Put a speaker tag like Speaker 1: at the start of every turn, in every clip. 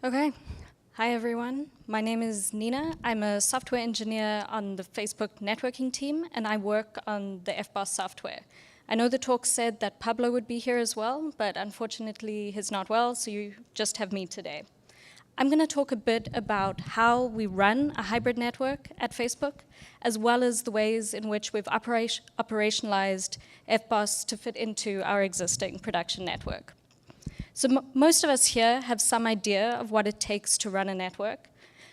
Speaker 1: Okay. Hi, everyone. My name is Nina. I'm a software engineer on the Facebook networking team, and I work on the FBOSS software. I know the talk said that Pablo would be here as well, but unfortunately he's not well, so you just have me today. I'm going to talk a bit about how we run a hybrid network at Facebook, as well as the ways in which we've operationalized FBOSS to fit into our existing production network. So most of us here have some idea of what it takes to run a network.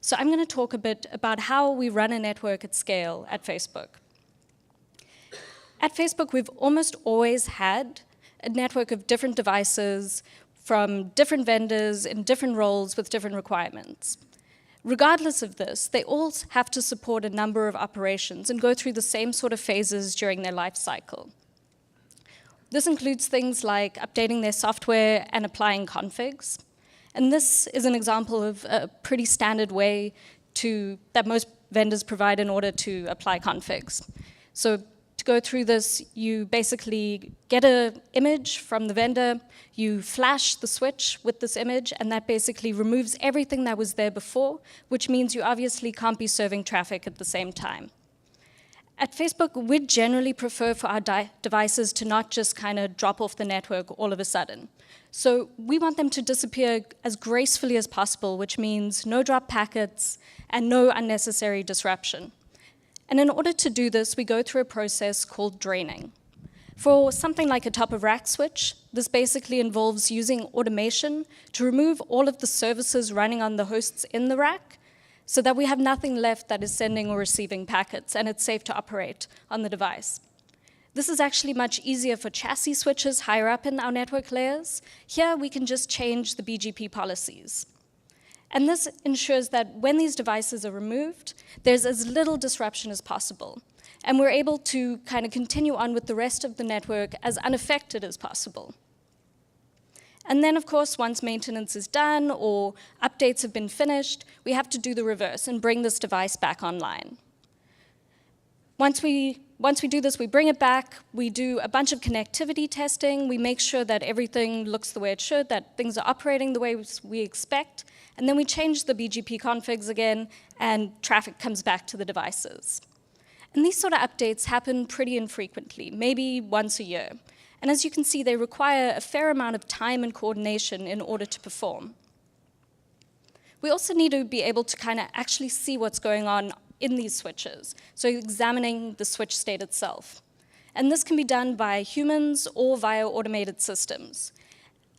Speaker 1: So I'm going to talk a bit about how we run a network at scale at Facebook. At Facebook, we've almost always had a network of different devices from different vendors in different roles with different requirements. Regardless of this, they all have to support a number of operations and go through the same sort of phases during their life cycle. This includes things like updating their software and applying configs. And this is an example of a pretty standard way that most vendors provide in order to apply configs. So to go through this, you basically get an image from the vendor, you flash the switch with this image, and that basically removes everything that was there before, which means you obviously can't be serving traffic at the same time. At Facebook, we generally prefer for our devices to not just kind of drop off the network all of a sudden. So we want them to disappear as gracefully as possible, which means no drop packets and no unnecessary disruption. And in order to do this, we go through a process called draining. For something like a top-of-rack switch, this basically involves using automation to remove all of the services running on the hosts in the rack, so that we have nothing left that is sending or receiving packets, and it's safe to operate on the device. This is actually much easier for chassis switches higher up in our network layers. Here, we can just change the BGP policies. And this ensures that when these devices are removed, there's as little disruption as possible. And we're able to kind of continue on with the rest of the network as unaffected as possible. And then, of course, once maintenance is done or updates have been finished, we have to do the reverse and bring this device back online. Once we do this, we bring it back, we do a bunch of connectivity testing, we make sure that everything looks the way it should, that things are operating the way we expect, and then we change the BGP configs again, and traffic comes back to the devices. And these sort of updates happen pretty infrequently, maybe once a year. And as you can see, they require a fair amount of time and coordination in order to perform. We also need to be able to kind of actually see what's going on in these switches, so examining the switch state itself. And this can be done by humans or via automated systems.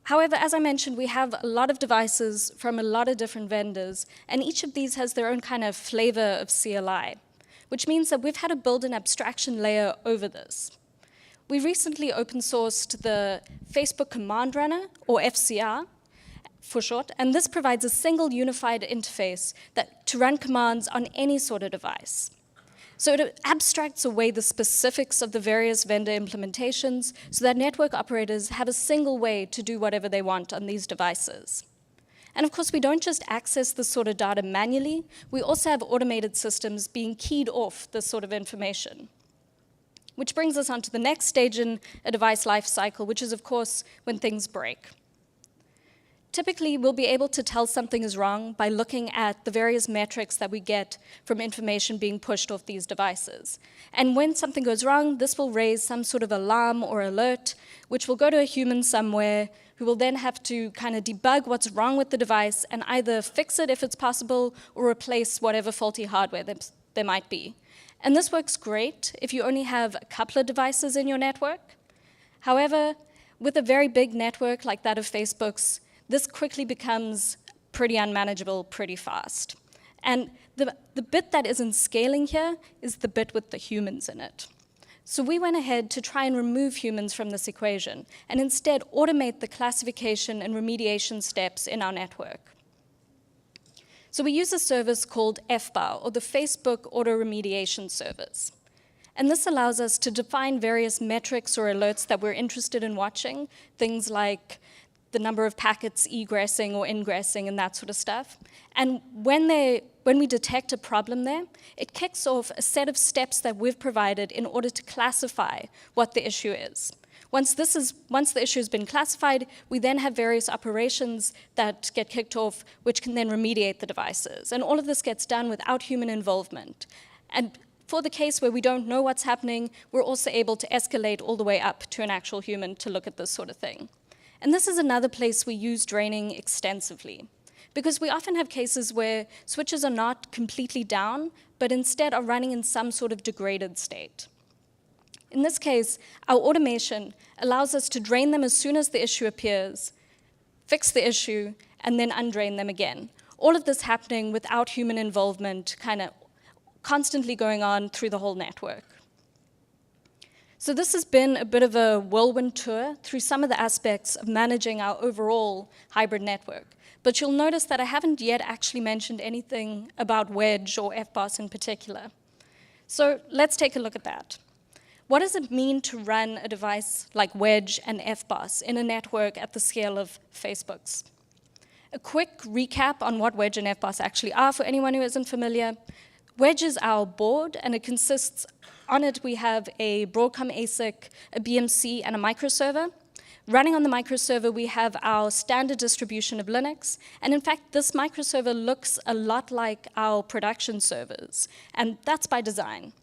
Speaker 1: However, as I mentioned, we have a lot of devices from a lot of different vendors, and each of these has their own kind of flavor of CLI, which means that we've had to build an abstraction layer over this. We recently open sourced the Facebook Command Runner, or FCR for short, and this provides a single unified interface to run commands on any sort of device. So it abstracts away the specifics of the various vendor implementations so that network operators have a single way to do whatever they want on these devices. And of course, we don't just access this sort of data manually, we also have automated systems being keyed off this sort of information. Which brings us on to the next stage in a device life cycle, which is, of course, when things break. Typically, we'll be able to tell something is wrong by looking at the various metrics that we get from information being pushed off these devices. And when something goes wrong, this will raise some sort of alarm or alert, which will go to a human somewhere, who will then have to kind of debug what's wrong with the device and either fix it if it's possible or replace whatever faulty hardware there might be. And this works great if you only have a couple of devices in your network. However, with a very big network like that of Facebook's, this quickly becomes pretty unmanageable pretty fast. And the bit that isn't scaling here is the bit with the humans in it. So we went ahead to try and remove humans from this equation and instead automate the classification and remediation steps in our network. So we use a service called FBOSS, or the Facebook Auto Remediation Service. And this allows us to define various metrics or alerts that we're interested in watching, things like the number of packets egressing or ingressing and that sort of stuff. And when we detect a problem there, it kicks off a set of steps that we've provided in order to classify what the issue is. Once the issue has been classified, we then have various operations that get kicked off, which can then remediate the devices. And all of this gets done without human involvement. And for the case where we don't know what's happening, we're also able to escalate all the way up to an actual human to look at this sort of thing. And this is another place we use draining extensively, because we often have cases where switches are not completely down, but instead are running in some sort of degraded state. In this case, our automation allows us to drain them as soon as the issue appears, fix the issue, and then undrain them again. All of this happening without human involvement, kind of constantly going on through the whole network. So this has been a bit of a whirlwind tour through some of the aspects of managing our overall hybrid network. But you'll notice that I haven't yet actually mentioned anything about Wedge or FBOSS in particular. So let's take a look at that. What does it mean to run a device like Wedge and FBOSS in a network at the scale of Facebook's? A quick recap on what Wedge and FBOSS actually are for anyone who isn't familiar. Wedge is our board, and it consists, on it we have a Broadcom ASIC, a BMC, and a microserver. Running on the microserver, we have our standard distribution of Linux, and in fact, this microserver looks a lot like our production servers, and that's by design.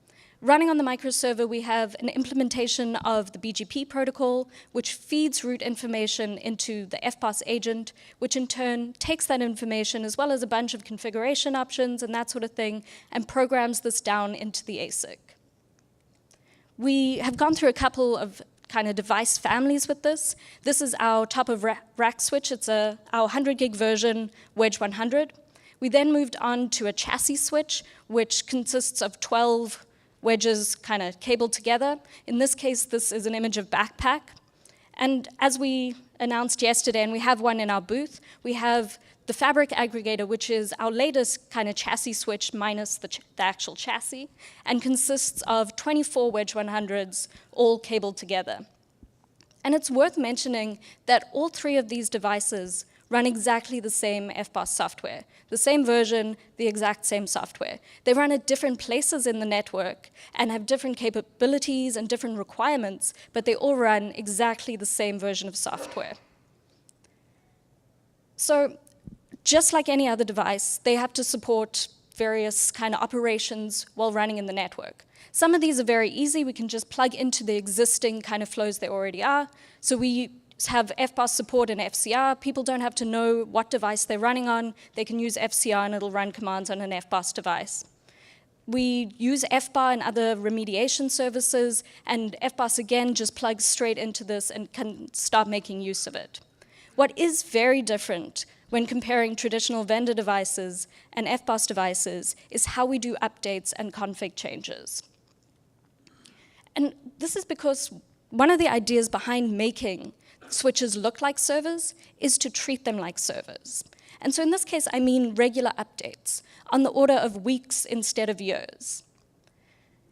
Speaker 1: Running on the microserver, we have an implementation of the BGP protocol, which feeds root information into the FBOSS agent, which in turn takes that information, as well as a bunch of configuration options and that sort of thing, and programs this down into the ASIC. We have gone through a couple of kind of device families with this. This is our top of rack switch. It's our 100 gig version, Wedge 100. We then moved on to a chassis switch, which consists of 12 wedges kind of cabled together. In this case, this is an image of Backpack. And as we announced yesterday, and we have one in our booth, we have the fabric aggregator, which is our latest kind of chassis switch minus the actual chassis, and consists of 24 Wedge 100s all cabled together. And it's worth mentioning that all three of these devices run exactly the same FBOSS software, the same version, the exact same software. They run at different places in the network and have different capabilities and different requirements, but they all run exactly the same version of software. So just like any other device, they have to support various kind of operations while running in the network. Some of these are very easy. We can just plug into the existing kind of flows there already are. So we have FBOSS support and FCR. People don't have to know what device they're running on. They can use FCR and it'll run commands on an FBOSS device. We use FBAR and other remediation services, and FBOSS again just plugs straight into this and can start making use of it. What is very different when comparing traditional vendor devices and FBOSS devices is how we do updates and config changes. And this is because one of the ideas behind making switches look like servers is to treat them like servers. And so in this case, I mean regular updates on the order of weeks instead of years.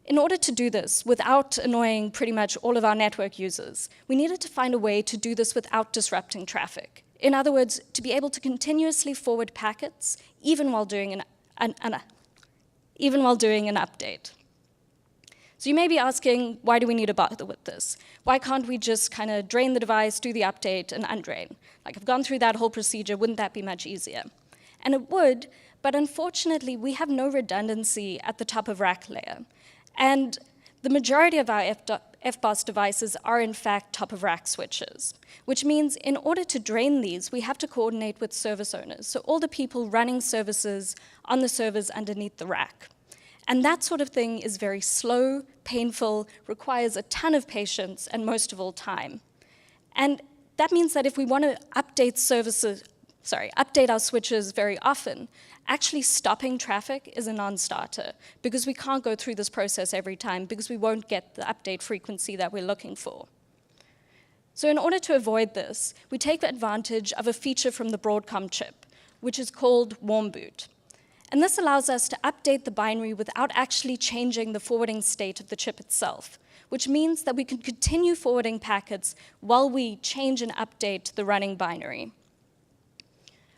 Speaker 1: In order to do this without annoying pretty much all of our network users, we needed to find a way to do this without disrupting traffic. In other words, to be able to continuously forward packets even while doing an update. So you may be asking, why do we need to bother with this? Why can't we just kind of drain the device, do the update, and undrain? Like, I've gone through that whole procedure, wouldn't that be much easier? And it would, but unfortunately, we have no redundancy at the top of rack layer. And the majority of our FBOSS devices are, in fact, top of rack switches, which means in order to drain these, we have to coordinate with service owners, so all the people running services on the servers underneath the rack. And that sort of thing is very slow, painful, requires a ton of patience, and most of all, time. And that means that if we want to update our switches very often, actually stopping traffic is a non-starter, because we can't go through this process every time, because we won't get the update frequency that we're looking for. So in order to avoid this, we take advantage of a feature from the Broadcom chip, which is called warm boot. And this allows us to update the binary without actually changing the forwarding state of the chip itself, which means that we can continue forwarding packets while we change and update the running binary.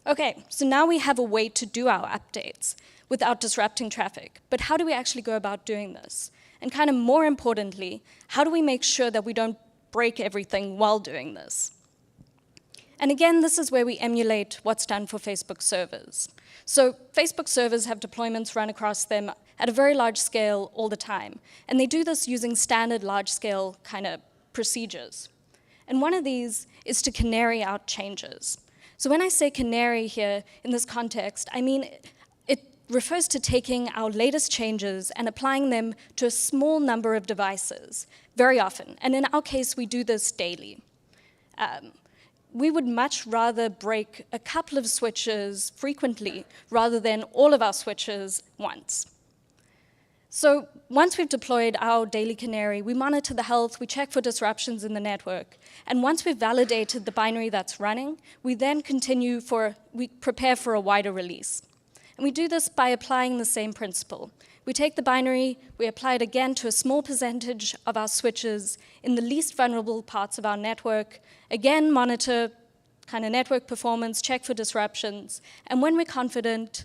Speaker 1: Okay, so now we have a way to do our updates without disrupting traffic. But how do we actually go about doing this? And kind of more importantly, how do we make sure that we don't break everything while doing this. And again, this is where we emulate what's done for Facebook servers. So Facebook servers have deployments run across them at a very large scale all the time. And they do this using standard large-scale kind of procedures. And one of these is to canary out changes. So when I say canary here in this context, I mean it refers to taking our latest changes and applying them to a small number of devices very often. And in our case, we do this daily. We would much rather break a couple of switches frequently rather than all of our switches once. So once we've deployed our daily canary, we monitor the health, we check for disruptions in the network, and once we've validated the binary that's running, we then we prepare for a wider release. And we do this by applying the same principle. We take the binary, we apply it again to a small percentage of our switches in the least vulnerable parts of our network, again monitor kind of network performance, check for disruptions, and when we're confident,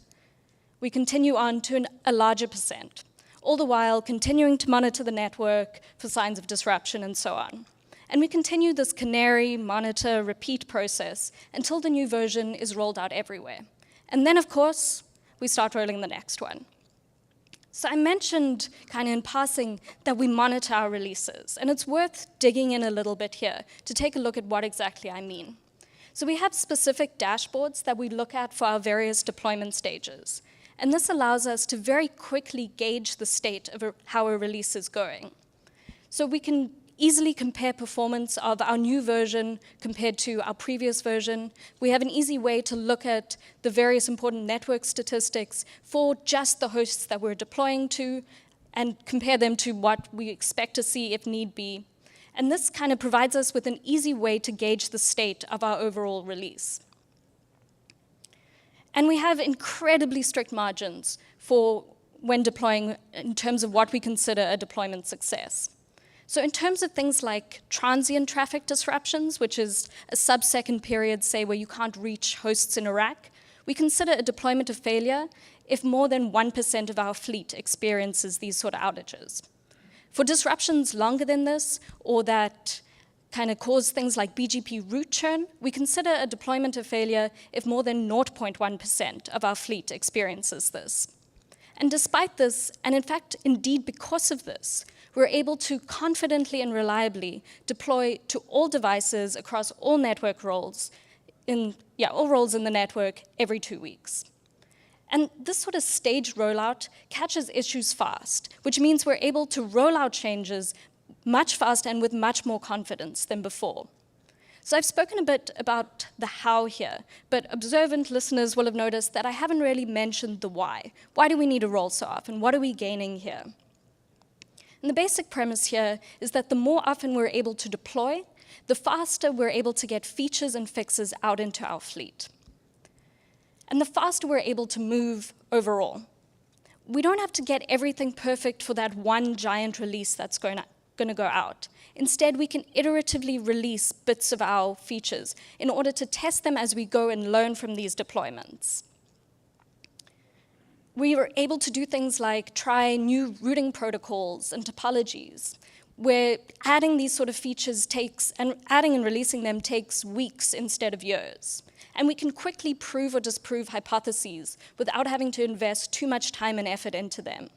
Speaker 1: we continue on to a larger percent, all the while continuing to monitor the network for signs of disruption and so on. And we continue this canary, monitor, repeat process until the new version is rolled out everywhere. And then, of course, we start rolling the next one. So I mentioned kind of in passing that we monitor our releases, and it's worth digging in a little bit here to take a look at what exactly I mean. So we have specific dashboards that we look at for our various deployment stages, and this allows us to very quickly gauge the state of how a release is going. So we can easily compare performance of our new version compared to our previous version. We have an easy way to look at the various important network statistics for just the hosts that we're deploying to and compare them to what we expect to see if need be. And this kind of provides us with an easy way to gauge the state of our overall release. And we have incredibly strict margins for when deploying in terms of what we consider a deployment success. So in terms of things like transient traffic disruptions, which is a sub-second period, say, where you can't reach hosts in a rack, we consider a deployment a failure if more than 1% of our fleet experiences these sort of outages. For disruptions longer than this, or that kind of cause things like BGP route churn, we consider a deployment a failure if more than 0.1% of our fleet experiences this. And despite this, and in fact, indeed because of this, we're able to confidently and reliably deploy to all devices across all network roles, all roles in the network every 2 weeks. And this sort of staged rollout catches issues fast, which means we're able to roll out changes much faster and with much more confidence than before. So I've spoken a bit about the how here, but observant listeners will have noticed that I haven't really mentioned the why. Why do we need to roll so often? What are we gaining here? And the basic premise here is that the more often we're able to deploy, the faster we're able to get features and fixes out into our fleet. And the faster we're able to move overall. We don't have to get everything perfect for that one giant release that's going to go out. Instead, we can iteratively release bits of our features in order to test them as we go and learn from these deployments. We were able to do things like try new routing protocols and topologies, where adding these sort of features adding and releasing them takes weeks instead of years. And we can quickly prove or disprove hypotheses without having to invest too much time and effort into them.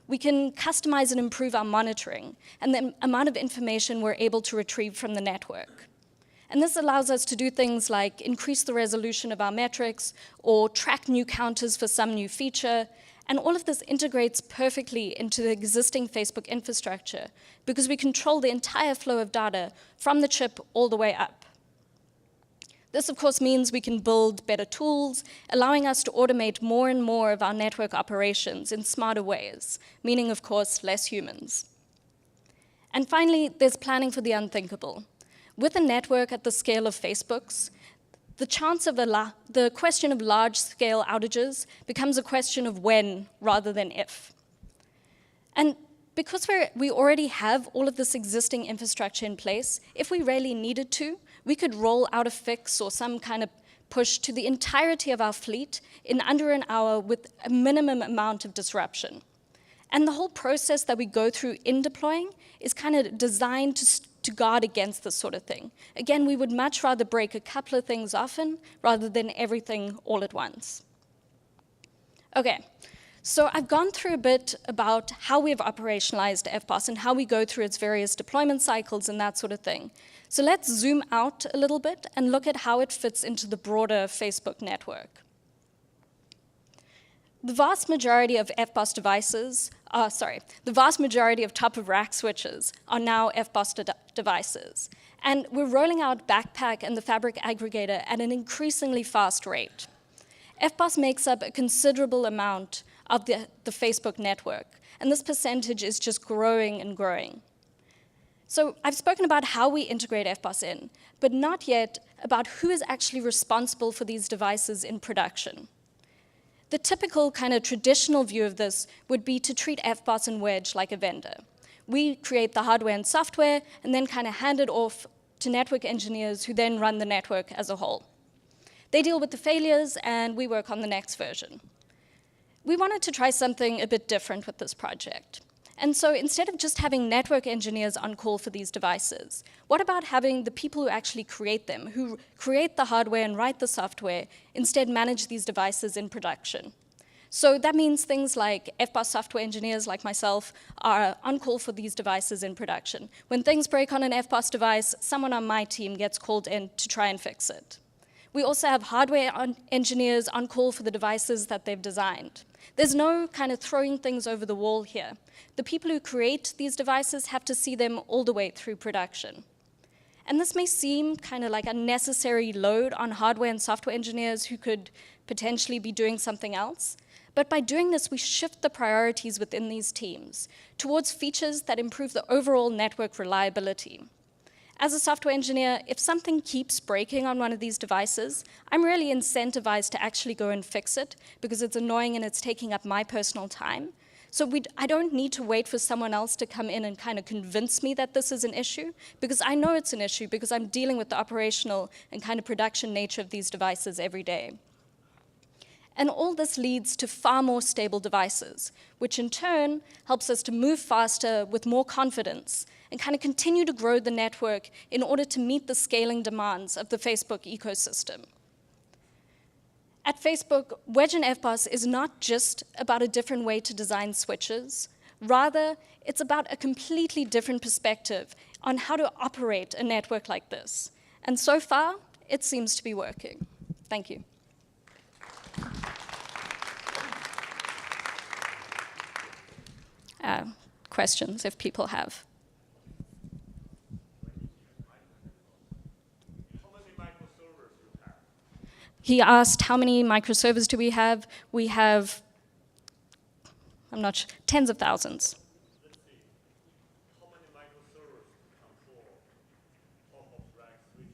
Speaker 1: We can customize and improve our monitoring and the amount of information we're able to retrieve from the network. And this allows us to do things like increase the resolution of our metrics or track new counters for some new feature. And all of this integrates perfectly into the existing Facebook infrastructure because we control the entire flow of data from the chip all the way up. This, of course, means we can build better tools, allowing us to automate more and more of our network operations in smarter ways, meaning, of course, less humans. And finally, there's planning for the unthinkable. With a network at the scale of Facebook's, the question of large-scale outages becomes a question of when rather than if. And because we already have all of this existing infrastructure in place, if we really needed to, we could roll out a fix or some kind of push to the entirety of our fleet in under an hour with a minimum amount of disruption. And the whole process that we go through in deploying is kind of designed to guard against this sort of thing. Again, we would much rather break a couple of things often rather than everything all at once. Okay, so I've gone through a bit about how we've operationalized FBOSS and how we go through its various deployment cycles and that sort of thing. So let's zoom out a little bit and look at how it fits into the broader Facebook network. The vast majority of FBOSS devices, the vast majority of top-of-rack switches are now FBOSS devices. And we're rolling out Backpack and the Fabric Aggregator at an increasingly fast rate. FBOSS makes up a considerable amount of the Facebook network, and this percentage is just growing and growing. So I've spoken about how we integrate FBOSS in, but not yet about who is actually responsible for these devices in production. The typical kind of traditional view of this would be to treat FBOSS and Wedge like a vendor. We create the hardware and software and then kind of hand it off to network engineers who then run the network as a whole. They deal with the failures and we work on the next version. We wanted to try something a bit different with this project. And so instead of just having network engineers on call for these devices, what about having the people who actually create them, who create the hardware and write the software, instead manage these devices in production? So that means things like FBOSS software engineers like myself are on call for these devices in production. When things break on an FBOSS device, someone on my team gets called in to try and fix it. We also have hardware engineers on call for the devices that they've designed. There's no kind of throwing things over the wall here. The people who create these devices have to see them all the way through production. And this may seem kind of like a necessary load on hardware and software engineers who could potentially be doing something else. But by doing this, we shift the priorities within these teams towards features that improve the overall network reliability. As a software engineer, if something keeps breaking on one of these devices, I'm really incentivized to actually go and fix it because it's annoying and it's taking up my personal time. So I don't need to wait for someone else to come in and kind of convince me that this is an issue, because I know it's an issue because I'm dealing with the operational and kind of production nature of these devices every day. And all this leads to far more stable devices, which in turn helps us to move faster with more confidence and kind of continue to grow the network in order to meet the scaling demands of the Facebook ecosystem. At Facebook, Wedge and FBOSS is not just about a different way to design switches. Rather, it's about a completely different perspective on how to operate a network like this. And so far, it seems to be working. Thank you. Questions, if people have. He asked, how many microservers do we have? We have, I'm not sure, tens of thousands.
Speaker 2: How many microservers control top-of-rack switches?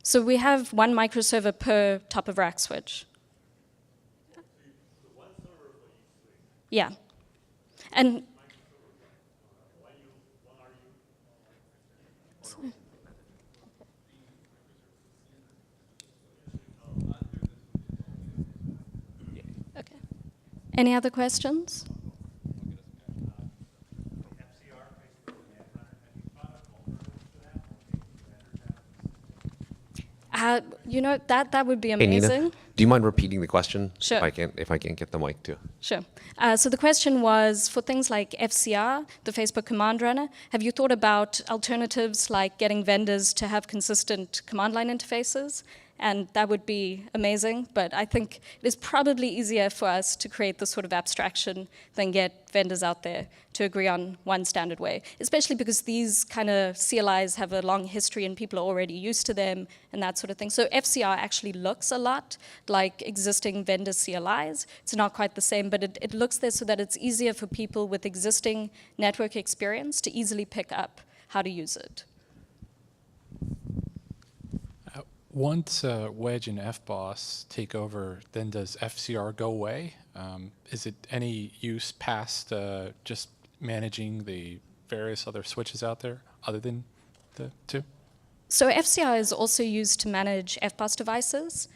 Speaker 1: So we have one microserver per top-of-rack switch.
Speaker 2: So one server for each switch?
Speaker 1: Yeah. And
Speaker 2: One are you?
Speaker 1: okay. Any other questions? You know, that would be amazing.
Speaker 3: Hey, Nina, do you mind repeating the question?
Speaker 1: Sure.
Speaker 3: If I can't get the mic too.
Speaker 1: Sure. So the question was, for things like FCR, the Facebook command runner, have you thought about alternatives like getting vendors to have consistent command line interfaces? And that would be amazing, but I think it is probably easier for us to create this sort of abstraction than get vendors out there to agree on one standard way, especially because these kind of CLIs have a long history and people are already used to them and that sort of thing. So FCR actually looks a lot like existing vendor CLIs. It's not quite the same, but it looks there so that it's easier for people with existing network experience to easily pick up how to use it.
Speaker 4: Once Wedge and FBOSS take over, then does FCR go away? Is it any use past just managing the various other switches out there other than the two?
Speaker 1: So FCR is also used to manage FBOSS devices.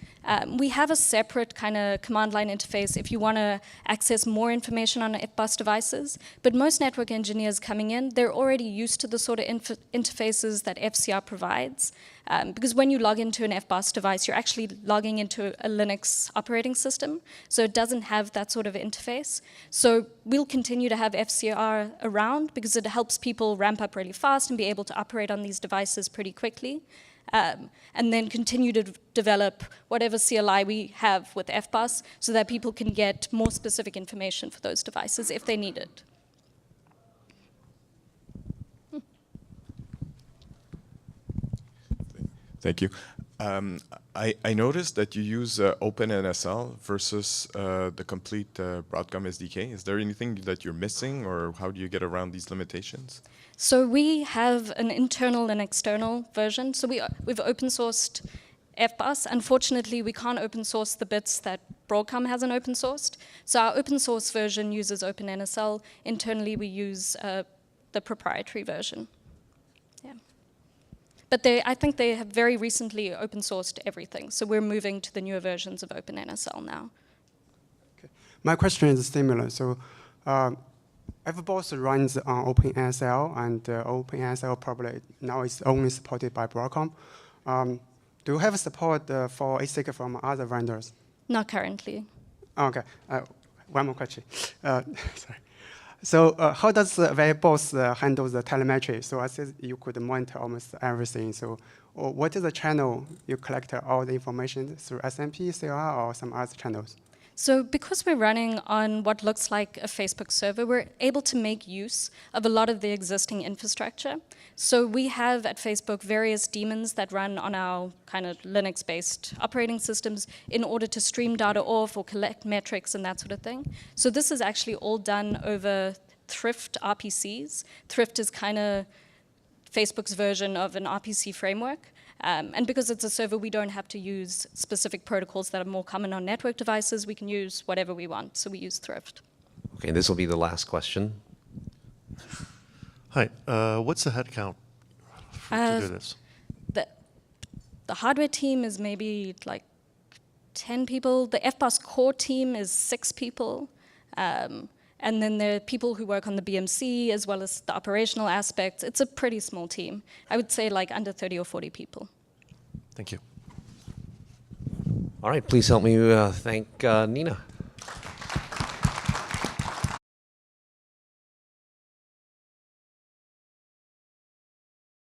Speaker 1: We have a separate kind of command line interface if you want to access more information on FBOSS devices, but most network engineers coming in, they're already used to the sort of interfaces that FCR provides, because when you log into an FBOSS device, you're actually logging into a Linux operating system, so it doesn't have that sort of interface. So we'll continue to have FCR around because it helps people ramp up really fast and be able to operate on these devices pretty quickly. And then continue to develop whatever CLI we have with FBOSS so that people can get more specific information for those devices if they need it.
Speaker 5: Thank you. I noticed that you use OpenNSL versus the complete Broadcom SDK. Is there anything that you're missing, or how do you get around these limitations?
Speaker 1: So we have an internal and external version. So we've open sourced FBOSS. Unfortunately, we can't open source the bits that Broadcom hasn't open sourced. So our open source version uses OpenNSL. Internally, we use the proprietary version. Yeah. But I think they have very recently open sourced everything. So we're moving to the newer versions of OpenNSL now.
Speaker 6: Okay. My question is similar. So FBOSS runs on OpenNSL, and OpenNSL probably now is only supported by Broadcom. Do you have support for ASIC from other vendors?
Speaker 1: Not currently.
Speaker 6: Okay. One more question. Sorry. So how does FBOSS handle the telemetry? So I said you could monitor almost everything. So what is the channel you collect all the information through SMP, CLR, or some other channels?
Speaker 1: So because we're running on what looks like a Facebook server, we're able to make use of a lot of the existing infrastructure. So we have at Facebook various daemons that run on our kind of Linux-based operating systems in order to stream data off or collect metrics and that sort of thing. So this is actually all done over Thrift RPCs. Thrift is kind of Facebook's version of an RPC framework. And because it's a server, we don't have to use specific protocols that are more common on network devices. We can use whatever we want, so we use Thrift.
Speaker 3: Okay, this will be the last question.
Speaker 2: Hi, what's the head count to do this?
Speaker 1: The hardware team is maybe like 10 people. The FBOSS core team is 6 people. And then there are people who work on the BMC as well as the operational aspects. It's a pretty small team. I would say like under 30 or 40 people.
Speaker 2: Thank you.
Speaker 3: All right, please help me thank Nina.